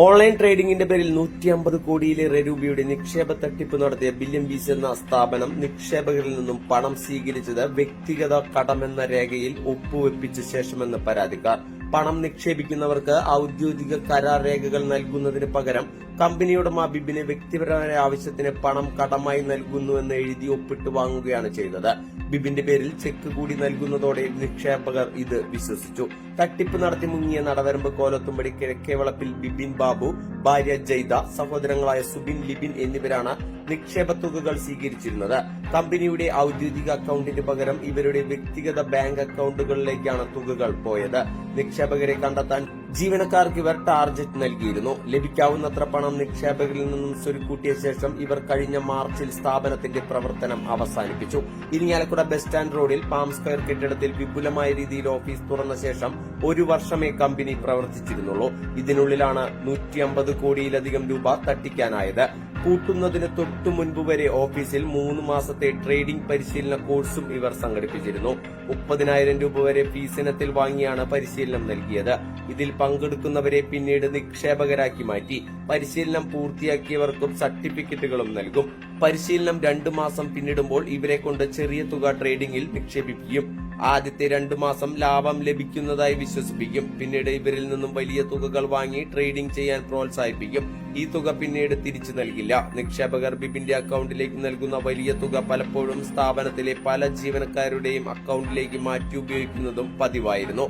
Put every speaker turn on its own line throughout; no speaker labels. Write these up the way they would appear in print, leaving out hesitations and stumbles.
Online ട്രേഡിംഗിന്റെ പേരിൽ 150 കോടിയിലേറെ രൂപയുടെ നിക്ഷേപ തട്ടിപ്പ് നടത്തിയ ബില്യൺ ബീസ് എന്ന സ്ഥാപനം നിക്ഷേപകരിൽ നിന്നും പണം സ്വീകരിച്ചത് വ്യക്തിഗത കടമെന്ന രേഖയിൽ ഒപ്പുവെപ്പിച്ച ശേഷമെന്ന് പരാതിക്കാർ. പണം നിക്ഷേപിക്കുന്നവർക്ക് ഔദ്യോഗിക കരാർ രേഖകൾ നൽകുന്നതിന് പകരം കമ്പനിയുടമ ബിബിന് വ്യക്തിപരമായ ആവശ്യത്തിന് പണം കടമായി നൽകുന്നുവെന്ന് എഴുതി ഒപ്പിട്ട് വാങ്ങുകയാണ് ചെയ്തത്. ബിബിന്റെ പേരിൽ ചെക്ക് കൂടി നൽകുന്നതോടെ നിക്ഷേപകർ ഇത് വിശ്വസിച്ചു. തട്ടിപ്പ് നടത്തി മുങ്ങിയ നടവരമ്പ് കോലത്തുംപടി കിഴക്കേവളപ്പിൽ ബിബിൻ ബാബു, ഭാര്യ ജയ്ദ, സഹോദരങ്ങളായ സുബിൻ, ലിബിൻ എന്നിവരാണ് നിക്ഷേപ തുകകൾ സ്വീകരിച്ചിരുന്നത്. കമ്പനിയുടെ ഔദ്യോഗിക അക്കൌണ്ടിന് പകരം ഇവരുടെ വ്യക്തിഗത ബാങ്ക് അക്കൌണ്ടുകളിലേക്കാണ് തുകകൾ പോയത്. നിക്ഷേപകരെ കണ്ടെത്താൻ ജീവനക്കാർക്ക് ഇവർ ടാർജറ്റ് നൽകിയിരുന്നു. ലഭിക്കാവുന്നത്ര പണം നിക്ഷേപകരിൽ നിന്നും സ്വരുക്കൂട്ടിയ ശേഷം ഇവർ കഴിഞ്ഞ മാർച്ചിൽ സ്ഥാപനത്തിന്റെ പ്രവർത്തനം അവസാനിപ്പിച്ചു. ഇരിങ്ങാലക്കുട ബസ് സ്റ്റാൻഡ് റോഡിൽ പാം സ്ക്വയർ കെട്ടിടത്തിൽ വിപുലമായ രീതിയിൽ ഓഫീസ് തുറന്ന ശേഷം 1 വർഷമേ കമ്പനി പ്രവർത്തിച്ചിരുന്നുള്ളൂ. ഇതിനുള്ളിലാണ് 150 കോടിയിലധികം രൂപ തട്ടിക്കാനായത്. പൂട്ടുന്നതിന് തൊട്ടു മുൻപ് വരെ ഓഫീസിൽ 3 മാസത്തെ ട്രേഡിംഗ് പരിശീലന കോഴ്സും ഇവർ സംഘടിപ്പിച്ചിരുന്നു. 30,000 രൂപ വരെ ഫീസ് ഇനത്തിൽ വാങ്ങിയാണ് പരിശീലനം നൽകിയത്. ഇതിൽ പങ്കെടുക്കുന്നവരെ പിന്നീട് നിക്ഷേപകരാക്കി മാറ്റി. പരിശീലനം പൂർത്തിയാക്കിയവർക്കും സർട്ടിഫിക്കറ്റുകളും നൽകും. പരിശീലനം 2 മാസം പിന്നിടുമ്പോൾ ഇവരെ കൊണ്ട് ചെറിയ തുക ട്രേഡിംഗിൽ നിക്ഷേപിക്കും. ആദ്യത്തെ 2 മാസം ലാഭം ലഭിക്കുന്നതായി വിശ്വസിപ്പിക്കും. പിന്നീട് ഇവരിൽ നിന്നും വലിയ തുകകൾ വാങ്ങി ട്രേഡിംഗ് ചെയ്യാൻ പ്രോത്സാഹിപ്പിക്കും. ഈ തുക പിന്നീട് തിരിച്ചു നൽകില്ല. നിക്ഷേപകർ ബിബിന്റെ അക്കൌണ്ടിലേക്ക് നൽകുന്ന വലിയ തുക പലപ്പോഴും സ്ഥാപനത്തിലെ പല ജീവനക്കാരുടെയും അക്കൌണ്ടിലേക്ക് മാറ്റി ഉപയോഗിക്കുന്നതും പതിവായിരുന്നു.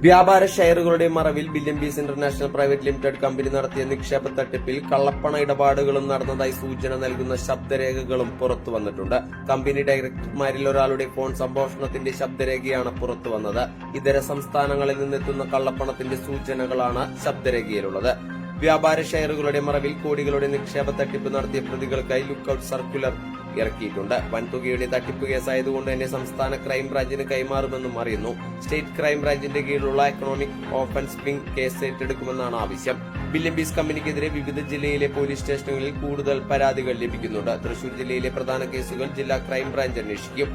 വ്യാപാര ഷെയറുകളുടെ മറവിൽ ബില്യൺ ബീസ് ഇന്റർനാഷണൽ പ്രൈവറ്റ് ലിമിറ്റഡ് കമ്പനി നടത്തിയ നിക്ഷേപ തട്ടിപ്പിൽ കള്ളപ്പണ ഇടപാടുകളും നടന്നതായി സൂചന നൽകുന്ന ശബ്ദരേഖകളും പുറത്തുവന്നിട്ടുണ്ട്. കമ്പനി ഡയറക്ടർമാരിൽ ഒരാളുടെ ഫോൺ സംഭാഷണത്തിന്റെ ശബ്ദരേഖയാണ് പുറത്തുവന്നത്. ഇതര സംസ്ഥാനങ്ങളിൽ നിന്നെത്തുന്ന കള്ളപ്പണത്തിന്റെ സൂചനകളാണ് ശബ്ദരേഖയിലുള്ളത്. വ്യാപാര ഷെയറുകളുടെ മറവിൽ കോടികളുടെ നിക്ഷേപ തട്ടിപ്പ് നടത്തിയ പ്രതികൾക്കായി ലുക്കൌട്ട് സർക്കുലർ ഇറക്കിയിട്ടുണ്ട്. വൻതുകയുടെ തട്ടിപ്പ് കേസായതുകൊണ്ട് തന്നെ സംസ്ഥാന ക്രൈംബ്രാഞ്ചിന് കൈമാറുമെന്നും അറിയുന്നു. സ്റ്റേറ്റ് ക്രൈംബ്രാഞ്ചിന്റെ കീഴിലുള്ള എക്കണോമിക് ഓഫൻസ് വിംഗ് കേസ് ഏറ്റെടുക്കുമെന്നാണ് ആവശ്യം. ബില്യൺ ബീസ് കമ്പനിക്കെതിരെ വിവിധ ജില്ലയിലെ പോലീസ് സ്റ്റേഷനുകളിൽ കൂടുതൽ പരാതികൾ ലഭിക്കുന്നുണ്ട്. തൃശൂർ ജില്ലയിലെ പ്രധാന കേസുകൾ ജില്ലാ ക്രൈംബ്രാഞ്ച് അന്വേഷിക്കും.